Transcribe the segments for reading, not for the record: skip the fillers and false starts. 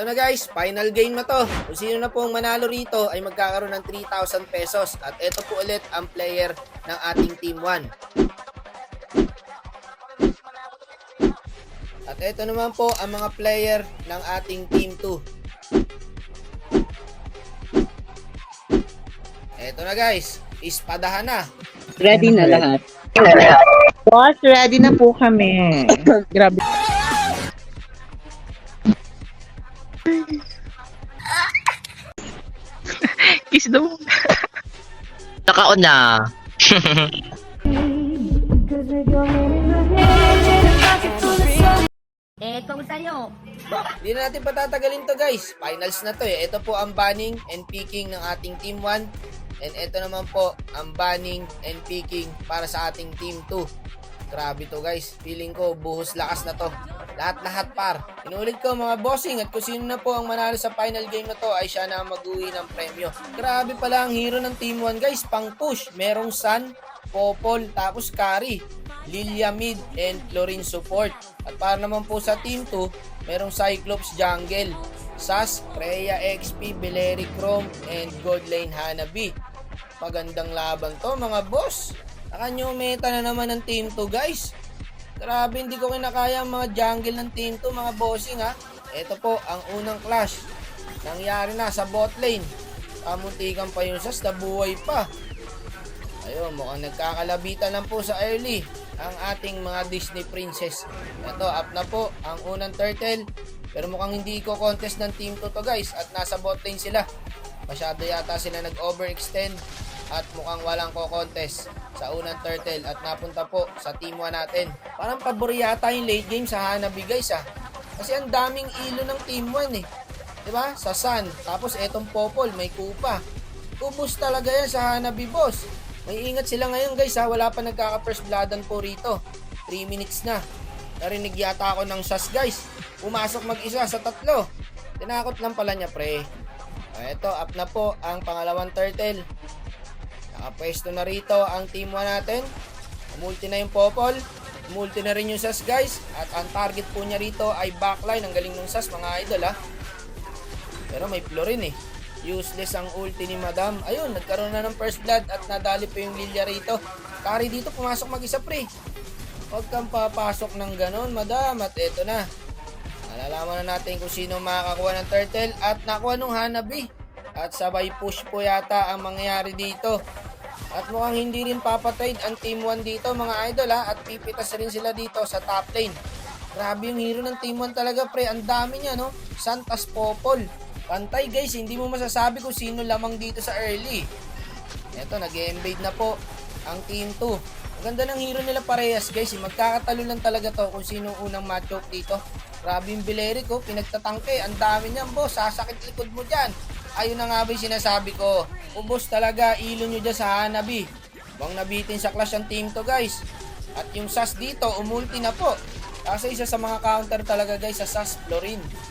Eto na guys, final game na to. Kung sino na pong manalo rito ay magkakaroon ng 3,000 pesos. At eto po ulit ang player ng ating Team 1. At eto naman po ang mga player ng ating Team 2. Eto na guys, ispadahan na. Ready na lahat. Boss, ready na po kami. Grabe. Kiss daw. Nakaon na. Kung sa'yo. Hindi na natin patatagalin to guys. Finals na to eh. Ito po ang banning and picking ng ating Team 1. And ito naman po ang banning and picking para sa ating Team 2. Grabe to guys. Feeling ko buhos lakas na to. Lahat-lahat par. Inulit ko mga bossing at kung sino na po ang manalo sa final game na to ay siya na mag-uwi ng premyo. Grabe pala ang hero ng Team 1 guys. Pang push. Merong Sun, Popol, tapos Carry, Lilia mid, and Chlorine support. At para naman po sa Team 2, merong Cyclops jungle, Sas, Freya XP, Beleri Chrome, and Gold Lane Hanabi. Magandang laban to mga boss. Nakanyo meta na naman ng Team 2 guys. Grabe, hindi ko kinakaya ang mga jungle ng Team 2 mga bossing ha. Ito po ang unang clash. Nangyari na sa bot lane. Kamuntikan pa yung Sas, nabuhay pa. Ayun, mukhang nagkakalabitan lang po sa early ang ating mga Disney princess. Ito, up na po ang unang turtle. Pero mukhang hindi ko contest ng Team 2 to guys. At nasa bot lane sila. Masyado yata sila nag-overextend. At mukhang walang ko-contest sa unang turtle. At napunta po sa Team 1 natin. Parang pabor yata yung late game sa Hanabi guys ha. Kasi ang daming ilo ng Team 1 eh. Diba? Sa Sun. Tapos etong Popol, may Kupa. Ubus talaga yan sa Hanabi boss. May ingat sila ngayon guys ha, wala pa nagkaka-first bloodan po rito. 3 minutes na. Narinig yata ako ng Sas guys. Pumasok mag-isa sa tatlo. Tinakot lang pala niya pre. Ito, up na po ang pangalawang turtle. Nakapwesto na rito ang Team 1 natin. Multi na yung Popol. Multi na rin yung Sas guys. At ang target po niya rito ay backline. Ang galing ng Sas mga idol ha. Pero may Chlorine eh. Useless ang ulti ni Madam. Ayun, nagkaroon na ng first blood at nadali pa yung Lilia rito. Carry dito, pumasok mag-isa pre. Huwag kang papasok ng ganon, Madam. At eto na. Malalaman na natin kung sino makakakuha ng turtle at nakuha nung Hanabi. At sabay push po yata ang mangyayari dito. At mukhang hindi rin papatrade ang Team 1 dito mga idol ha. At pipitas rin sila dito sa top lane. Grabe yung hero ng Team 1 talaga pre. Ang dami niya no. Santas Popol. Pantay guys, hindi mo masasabi kung sino lamang dito sa early. Eto, nag-embade na po ang Team 2. Ang ganda ng hero nila parehas guys. Magkakatalo lang talaga to kung sino unang matchup dito. Grabe yung Beleri ko, pinagtatangke. Ang dami niyan boss, sasakit likod mo dyan. Ayun na nga ba yung sinasabi ko. Ubos talaga, ilo nyo dyan sa Hanabi. Huwag nabitin sa clash ang Team 2 guys. At yung Sas dito, umulti na po. Kasi isa sa mga counter talaga guys sa Sas, Chlorine.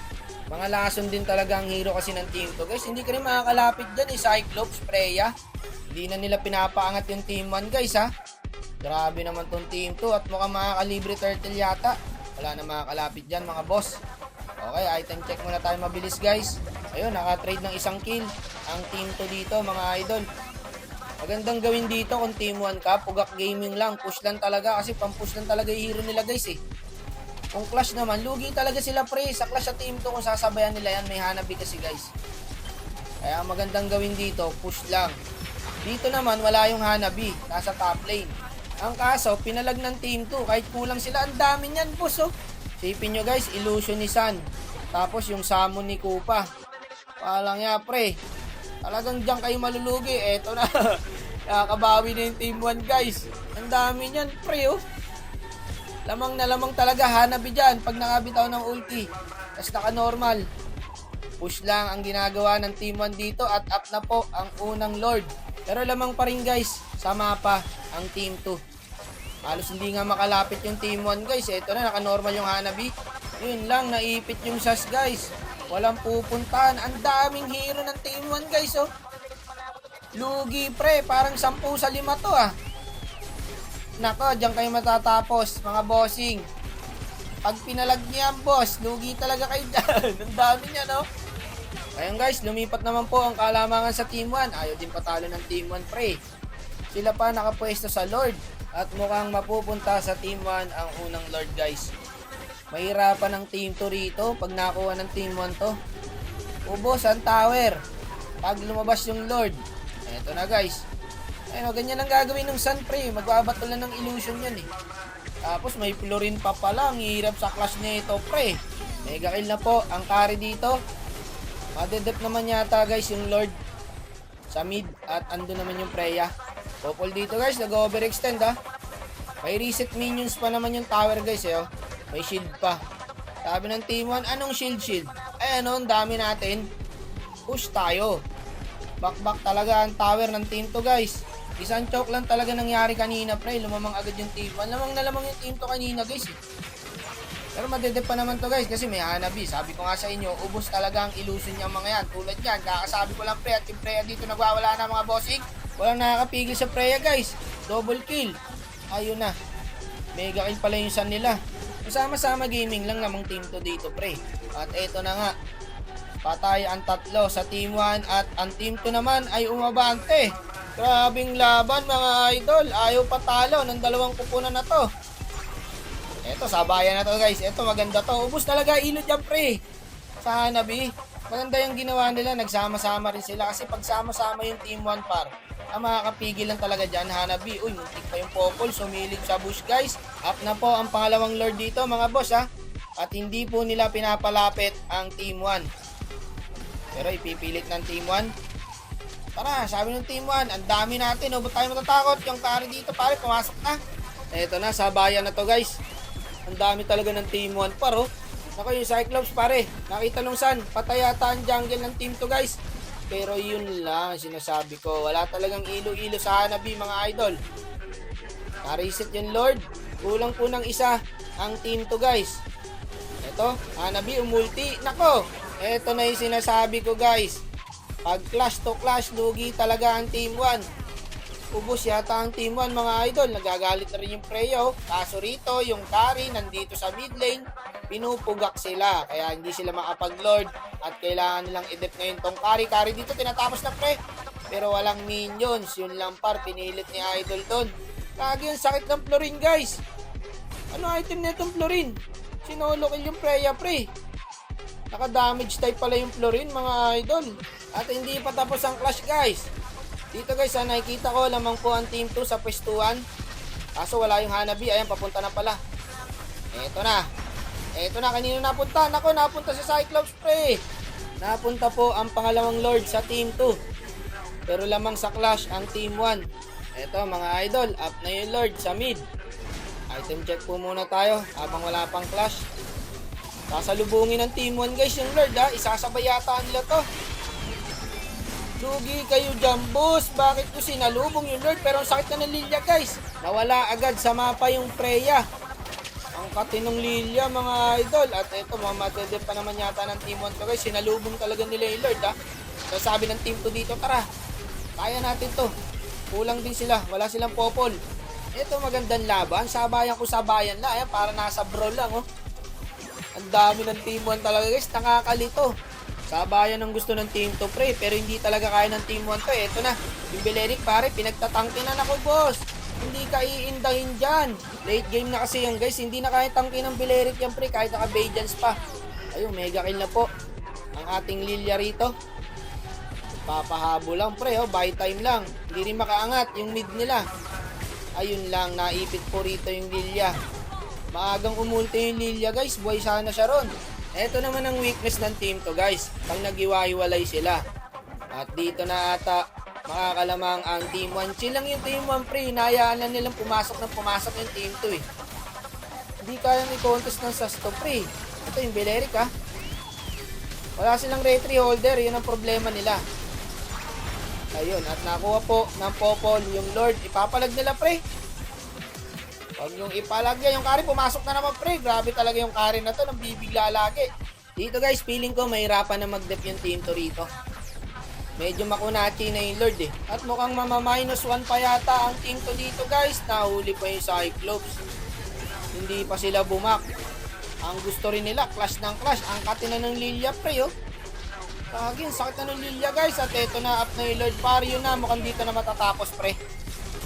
Mga lason din talaga ang hero kasi ng Team 2 guys. Hindi ka rin makakalapit dyan eh. Cyclops, Freya. Hindi na nila pinapaangat yung Team 1 guys ha. Grabe naman tong Team 2. At mukhang makakalibre turtle yata. Wala na makakalapit dyan mga boss. Okay, item check muna tayo mabilis guys. Ayun, nakatrade ng isang kill ang Team 2 dito mga idol. Magandang gawin dito kung Team 1 ka. Pugak gaming lang. Push lang talaga kasi pang-push lang talaga yung hero nila guys eh. Kung clash naman, lugi talaga sila pre. Sa clash sa Team 2 kung sasabayan nila yan, may Hanabi kasi guys. Kaya magandang gawin dito, push lang. Dito naman, wala yung Hanabi. Nasa top lane. Ang kaso, pinalag ng Team 2. Kahit kulang sila, ang dami niyan boss oh. Sipin nyo guys, illusion ni Sun. Tapos yung summon ni Kupa. Walang ya pre. Talagang dyan kayo malulugi. Eto na. Nakakabawi na yung Team 1 guys. Ang dami niyan pre oh. Lamang na lamang talaga Hanabi dyan pag nakabitaw ng ulti. Tapos naka-normal. Push lang ang ginagawa ng Team 1 dito at up na po ang unang Lord. Pero lamang pa rin guys sa mapa ang Team 2. Halos hindi nga makalapit yung Team 1 guys. Ito na, naka-normal yung Hanabi. Yun lang, naipit yung Sas guys. Walang pupuntahan. Ang daming hero ng Team 1 guys oh. Lugi pre, parang 10 sa 5 to ah. Nako, diyan kayo matatapos, mga bossing. Pag pinalag niya ang boss, lugi talaga kayo dyan. Ang dami niya, no? Ayun guys, lumipat naman po ang kalamangan sa Team 1. Ayaw din patalo ng Team 1 pre. Sila pa nakapwesto sa Lord. At mukhang mapupunta sa Team 1 ang unang Lord guys. Mahirapan ng Team 2 rito pag nakuha ng Team 1 to. Ubos ang tower. Pag lumabas yung Lord. Eto na guys. Ayun, ganyan ang gagawin ng Sun pre. Magbabato lang ng illusion yan eh. Tapos may Florin pa pala. Ang hirap sa clash nito pre. Mega kill na po ang carry dito. Madedep naman yata guys yung Lord sa mid at ando naman yung Freya. Popol dito guys, nag-overextend ha. May reset minions pa naman yung tower guys eh. Oh. May shield pa. Sabi ng Team 1, anong shield? Ay ano, ang dami natin. Push tayo. Back talaga ang tower ng Team 2 guys. Isang choke lang talaga nangyari kanina pre. Lumamang agad yung Team 1. Lamang na lamang yung Team 2 kanina guys eh. Pero madedep pa naman to guys kasi may Hanabi. Sabi ko nga sa inyo, ubos talaga ang illusion niya mga yan. Tulad yan, kakasabi ko lang pre at yung Freya dito nagwawala na mga bossing. Walang nakakapigil sa Freya guys. Double kill. Ayun na. Mega kill pala yung Sun nila. Sama-sama gaming lang namang Team 2 dito pre. At eto na nga. Patay ang tatlo sa Team 1 at ang Team 2 naman ay umabante. Grabing laban mga idol. Ayaw patalo ng dalawang kupunan na to. Eto, sabayan na to guys. Eto, maganda to. Ubus talaga ilot yan pre. Sa Hanabi. Maganda yung ginawa nila. Nagsama-sama rin sila. Kasi pag sama-sama yung Team 1 par, ang makakapigil lang talaga dyan, Hanabi. Uy, muntik pa yung Popol. Sumilip sa bush guys. Up na po ang pangalawang Lord dito mga boss ha. At hindi po nila pinapalapit ang Team 1. Pero ipipilit ng Team 1. Tara, sabi ng Team 1, ang dami natin. O, ba't tayo matatakot? Yung carry dito pare, pumasok na. Eto na, sabayan na to guys. Ang dami talaga ng Team 1 paro. Nako yung Cyclops pare. Nakita nung Sun. Patay yata ang jungle ng Team 2 guys. Pero yun lang sinasabi ko. Wala talagang ilo-ilo sa Hanabi mga idol. Naka-reset yung Lord. Kulang po ng isa ang Team 2 guys. Eto. Hanabi umulti. Nako. Eto na yung sinasabi ko guys. Pag clash to clash. Lugi talaga ang Team 1. Ubus yata ang Team 1 mga idol. Nagagalit na rin yung Freya. Kaso rito, yung carry nandito sa mid lane, pinupugak sila. Kaya hindi sila makapag-lord. At kailangan nilang i-dep ngayon tong carry. Carry dito, tinatapos na pre. Pero walang minions. Yun lang par, pinilit ni idol doon. Lagi yung sakit ng Florin guys. Ano item na itong Florin? Sinolo kill yung Freya pre. Naka-damage type pala yung Florin mga idol. At hindi pa tapos ang clash guys. Dito guys, nakikita ko lamang po ang Team 2 sa pwestuhan. Kaso wala yung Hanabi. Ayan, papunta na pala. Eto na. Eto na, kanino napunta? Nako, napunta sa Cyclops pre. Napunta po ang pangalawang Lord sa Team 2. Pero lamang sa clash ang Team 1. Eto mga idol, up na yung Lord sa mid. Item check po muna tayo habang wala pang clash. Sasalubungin ng Team 1 guys yung Lord ha. Isasabay yata nila to. Lugi kayo dyan, boss. Bakit ko sinalubong yung Lord? Pero ang sakit na ng Lilia, guys. Nawala agad sa mapa yung Freya. Ang katinong Lilia, mga idol. At eto, mamatedep pa naman yata ng Team 1 to, guys. Sinalubong talaga nila yung Lord, ha. So, sabi ng Team 2 dito, tara. Kaya natin to. Kulang din sila. Wala silang Popol. Eto, magandang laban. Sabayan ko sabayan na. Ayan, para nasa brawl lang, oh. Ang dami ng Team 1 talaga, guys. Nakakalito. Sabayan ang gusto ng Team 2 pre, pero hindi talaga kaya ng Team 1 to. Eto na, yung Beleric pare, pinagtatangkinan ako boss. Hindi ka iindahin dyan. Late game na kasi yan guys, hindi na kaya tangkin ng Beleric yan pre, kahit naka-Bajans pa. Ayun, mega kill na po ang ating Lilia rito. Papahabo lang pre, oh, buy time lang. Hindi rin makaangat yung mid nila. Ayun lang, naipit po rito yung Lilia. Maagang umulti yung Lilia guys, buhay sana siya ron. Ito naman ang weakness ng Team 2 guys, pag naghiwa-hiwalay sila. At dito na ata makakalamang ang Team 1. Chill lang yung Team 1 pre, hinayaan lang nilang pumasok yung Team 2 eh. Hindi kayang i-contest ng Sasto pre. Ito yung Beleric ha. Wala silang retry holder, yun ang problema nila. Ayun, at nakuha po ng Popol yung Lord. Ipapalag nila pre. Pag yung ipalagya, yung carry pumasok na naman pre. Grabe talaga yung carry na to, nang bibigla lagi. Dito guys, feeling ko mahirapan na mag-dep yung Team 2 rito. Medyo makunachi na yung Lord eh. At mukhang mama-1 pa yata ang Team 2 dito guys. Nahuli pa yung Cyclops. Hindi pa sila bumak. Ang gusto rin nila, clash ng clash. Ang katina ng Lilia, pre, oh. Kagin, sakit na ng Lilia, guys. At eto na, up na yung Lord Vario na. Mukhang dito na matatapos, pre.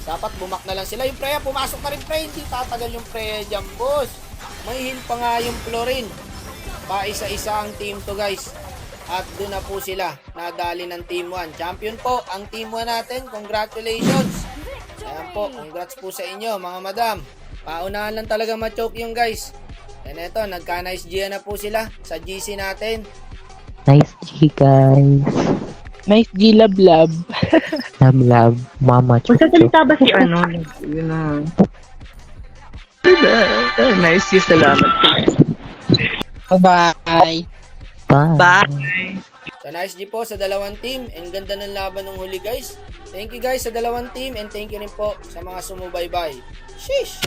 Dapat bumak na lang sila. Yung Freya, pumasok na rin, pre. Hindi tatagal yung Freya dyan, boss. May heal pa nga yung Florin. Pa isa-isa ang team to, guys. At doon na po sila. Nadali ng Team 1. Champion po ang Team 1 natin. Congratulations. Ayan po. Congrats po sa inyo, mga madam. Paunahan lang talaga ma-choke yung guys. And eto, nagka-nice G na po sila sa GC natin. Nice G, guys. Nice G, love, love. Love, mama, Magsasalita ba si ano? Yun na. Nice G, salamat. Bye-bye. Bye. Bye. So nice G po sa dalawang team. And ganda ng laban ng huli, guys. Thank you guys sa dalawang team. And thank you rin po sa mga sumubaybay. Sheesh!